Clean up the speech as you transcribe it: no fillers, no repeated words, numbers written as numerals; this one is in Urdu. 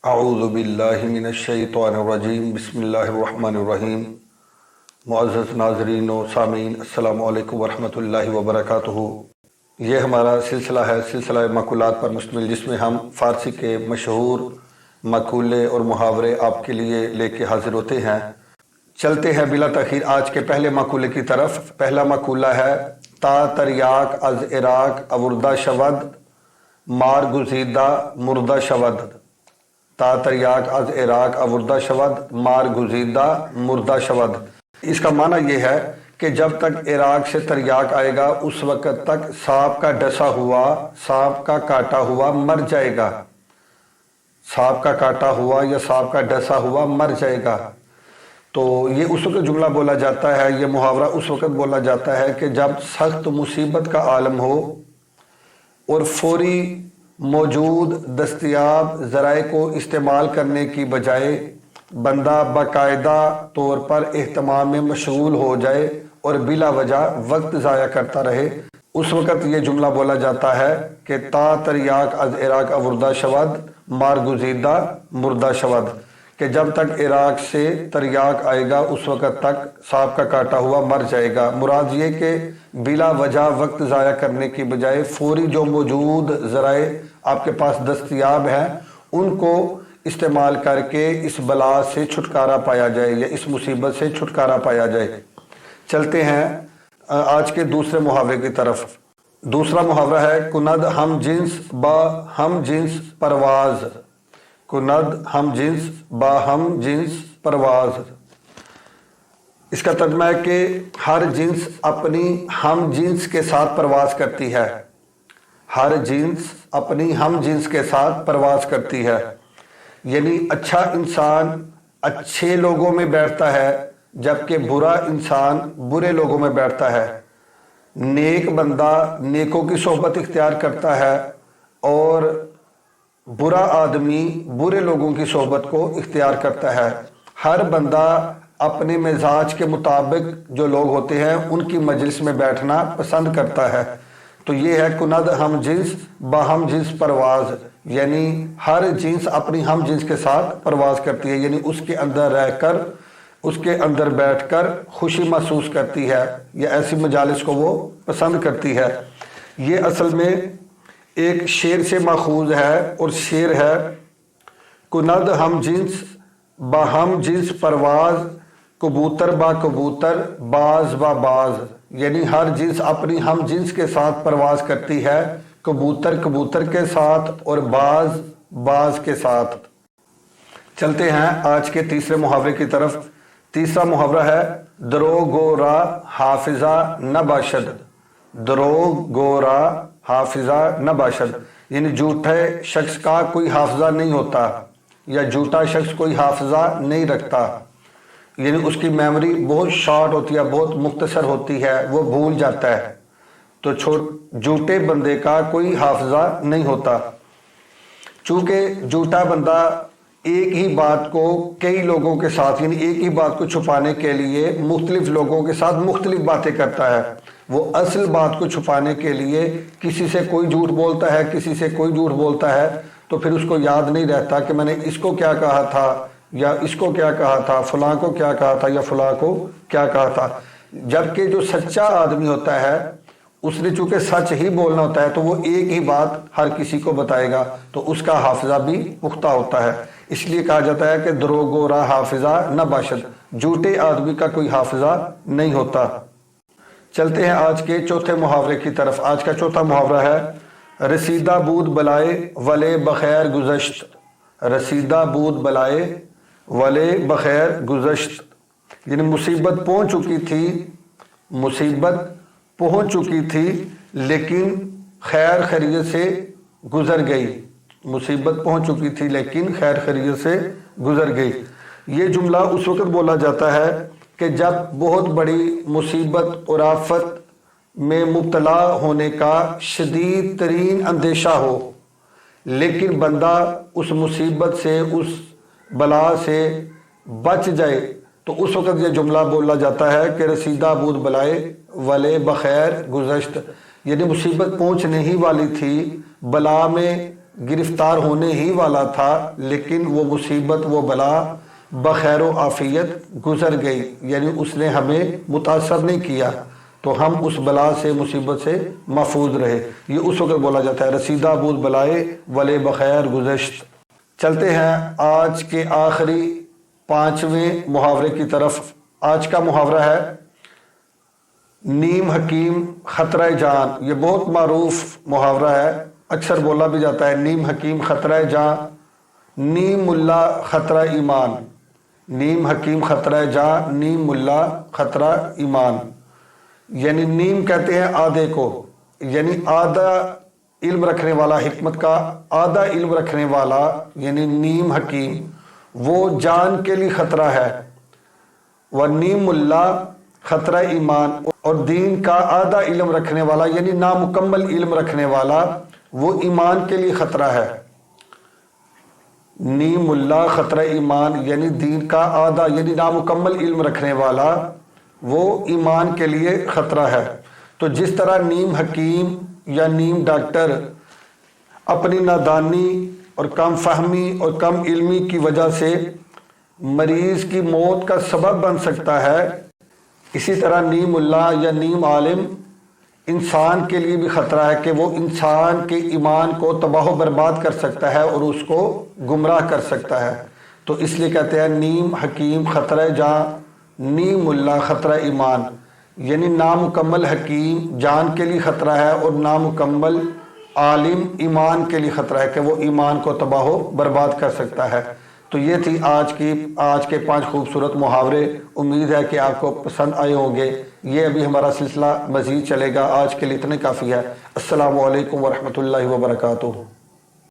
اعوذ باللہ من الشیطان الرجیم، بسم اللہ الرحمن الرحیم۔ معزز ناظرین و سامعین، السلام علیکم ورحمۃ اللہ وبرکاتہ۔ یہ ہمارا سلسلہ ہے، سلسلہ مقولات پر مشتمل، جس میں ہم فارسی کے مشہور مقولے اور محاورے آپ کے لیے لے کے حاضر ہوتے ہیں۔ چلتے ہیں بلا تاخیر آج کے پہلے مقولے کی طرف۔ پہلا مقولہ ہے: تا تریاک از عراق آوردہ شود، مار گزیدہ مردہ شود۔ تا تریاک از عراق آوردہ شود، مار گزیدہ مردہ شود۔ اس کا معنی یہ ہے کہ جب تک عراق سے تریاک آئے گا اس وقت تک سانپ کا ڈسا ہوا، سانپ کا کاٹا ہوا مر جائے گا۔ سانپ کا کاٹا ہوا یا سانپ کا ڈسا ہوا مر جائے گا۔ تو یہ اس وقت جملہ بولا جاتا ہے، یہ محاورہ اس وقت بولا جاتا ہے کہ جب سخت مصیبت کا عالم ہو اور فوری موجود دستیاب ذرائع کو استعمال کرنے کی بجائے بندہ باقاعدہ طور پر اہتمام میں مشغول ہو جائے اور بلا وجہ وقت ضائع کرتا رہے، اس وقت یہ جملہ بولا جاتا ہے کہ تا تریاک از عراق آوردہ شود، مار گزیدہ مردہ شود، کہ جب تک عراق سے تریاک آئے گا اس وقت تک سانپ کا کاٹا ہوا مر جائے گا۔ مراد یہ کہ بلا وجہ وقت ضائع کرنے کی بجائے فوری جو موجود ذرائع آپ کے پاس دستیاب ہیں ان کو استعمال کر کے اس بلا سے چھٹکارا پایا جائے یا اس مصیبت سے چھٹکارا پایا جائے۔ چلتے ہیں آج کے دوسرے محاورے کی طرف۔ دوسرا محاورہ ہے: کند ہم جنس با ہم جنس پرواز۔ کند ہم جنس با ہم جنس پرواز۔ اس کا ترجمہ ہے کہ ہر جنس اپنی ہم جنس کے ساتھ پرواز کرتی ہے۔ ہر جنس اپنی ہم جنس کے ساتھ پرواز کرتی ہے، یعنی اچھا انسان اچھے لوگوں میں بیٹھتا ہے جبکہ برا انسان برے لوگوں میں بیٹھتا ہے۔ نیک بندہ نیکوں کی صحبت اختیار کرتا ہے اور برا آدمی برے لوگوں کی صحبت کو اختیار کرتا ہے۔ ہر بندہ اپنے مزاج کے مطابق جو لوگ ہوتے ہیں ان کی مجلس میں بیٹھنا پسند کرتا ہے۔ تو یہ ہے کند ہم جنس با ہم جنس پرواز، یعنی ہر جنس اپنی ہم جنس کے ساتھ پرواز کرتی ہے، یعنی اس کے اندر رہ کر، اس کے اندر بیٹھ کر خوشی محسوس کرتی ہے یا ایسی مجالس کو وہ پسند کرتی ہے۔ یہ اصل میں ایک شعر سے ماخوذ ہے اور شعر ہے: کند ہم جنس با ہم جنس پرواز، کبوتر با کبوتر باز با باز، یعنی ہر جنس اپنی ہم جنس کے ساتھ پرواز کرتی ہے، کبوتر کبوتر کے ساتھ اور باز باز کے ساتھ۔ چلتے ہیں آج کے تیسرے محاورے کی طرف۔ تیسرا محاورہ ہے: دروغ گو را حافظہ نہ باشد۔ دروغ گو را حافظہ نہ باشد، یعنی جھوٹے شخص کا کوئی حافظہ نہیں ہوتا یا جھوٹا شخص کوئی حافظہ نہیں رکھتا، یعنی اس کی میموری بہت شارٹ ہوتی ہے، بہت مختصر ہوتی ہے، وہ بھول جاتا ہے۔ تو جھوٹے بندے کا کوئی حافظہ نہیں ہوتا، چونکہ جھوٹا بندہ ایک ہی بات کو کئی لوگوں کے ساتھ، یعنی ایک ہی بات کو چھپانے کے لیے مختلف لوگوں کے ساتھ مختلف باتیں کرتا ہے۔ وہ اصل بات کو چھپانے کے لیے کسی سے کوئی جھوٹ بولتا ہے، کسی سے کوئی جھوٹ بولتا ہے، تو پھر اس کو یاد نہیں رہتا کہ میں نے اس کو کیا کہا تھا یا اس کو کیا کہا تھا، فلاں کو کیا کہا تھا یا فلاں کو کیا کہا تھا۔ جبکہ جو سچا آدمی ہوتا ہے اس نے چونکہ سچ ہی بولنا ہوتا ہے تو وہ ایک ہی بات ہر کسی کو بتائے گا، تو اس کا حافظہ بھی پختہ ہوتا ہے۔ اس لیے کہا جاتا ہے کہ دروغ گو را حافظہ نہ باشد، جھوٹے آدمی کا کوئی حافظہ نہیں ہوتا۔ چلتے ہیں آج کے چوتھے محاورے کی طرف۔ آج کا چوتھا محاورہ ہے: رسیدہ بود بلائے ولے بخیر گزشت۔ رسیدہ بود بلائے ولے بخیر گزشت، یعنی مصیبت پہنچ چکی تھی، مصیبت پہنچ چکی تھی لیکن خیر خیریت سے گزر گئی۔ مصیبت پہنچ چکی تھی لیکن خیر خیریت سے گزر گئی۔ یہ جملہ اس وقت بولا جاتا ہے کہ جب بہت بڑی مصیبت اور آفت میں مبتلا ہونے کا شدید ترین اندیشہ ہو، لیکن بندہ اس مصیبت سے، اس بلا سے بچ جائے، تو اس وقت یہ جملہ بولا جاتا ہے کہ رسیدہ بود بلائے ولے بخیر گزشت، یعنی مصیبت پہنچنے ہی والی تھی، بلا میں گرفتار ہونے ہی والا تھا، لیکن وہ مصیبت، وہ بلا بخیر و عافیت گزر گئی، یعنی اس نے ہمیں متاثر نہیں کیا، تو ہم اس بلا سے، مصیبت سے محفوظ رہے۔ یہ اس وقت بولا جاتا ہے رسیدہ بود بلائے ولے بخیر گزشت۔ چلتے ہیں آج کے آخری 5ویں محاورے کی طرف۔ آج کا محاورہ ہے نیم حکیم خطرہ جان۔ یہ بہت معروف محاورہ ہے، اکثر بولا بھی جاتا ہے نیم حکیم خطرہ جان، نیم ملا خطرہ ایمان۔ نیم حکیم خطرہ جان، نیم ملا خطرہ ایمان، یعنی نیم کہتے ہیں آدھے کو، یعنی آدھا علم رکھنے والا، حکمت کا آدھا علم رکھنے والا، یعنی نیم حکیم وہ جان کے لیے خطرہ ہے، وہ نیم ملا خطرہ ایمان، اور دین کا آدھا علم رکھنے والا یعنی نامکمل علم رکھنے والا وہ ایمان کے لیے خطرہ ہے۔ نیم ملا خطرہ ایمان یعنی دین کا آدھا یعنی نامکمل علم رکھنے والا وہ ایمان کے لیے خطرہ ہے۔ تو جس طرح نیم حکیم یا نیم ڈاکٹر اپنی نادانی اور کم فہمی اور کم علمی کی وجہ سے مریض کی موت کا سبب بن سکتا ہے، اسی طرح نیم اللہ یا نیم عالم انسان کے لیے بھی خطرہ ہے کہ وہ انسان کے ایمان کو تباہ و برباد کر سکتا ہے اور اس کو گمراہ کر سکتا ہے۔ تو اس لیے کہتے ہیں نیم حکیم خطرہ جان، نیم اللہ خطرہ ایمان، یعنی نامکمل حکیم جان کے لیے خطرہ ہے اور نامکمل عالم ایمان کے لیے خطرہ ہے کہ وہ ایمان کو تباہ و برباد کر سکتا ہے۔ تو یہ تھی آج کے 5 خوبصورت محاورے۔ امید ہے کہ آپ کو پسند آئے ہوں گے۔ یہ ابھی ہمارا سلسلہ مزید چلے گا، آج کے لیے اتنے کافی ہے۔ السلام علیکم ورحمۃ اللہ وبرکاتہ۔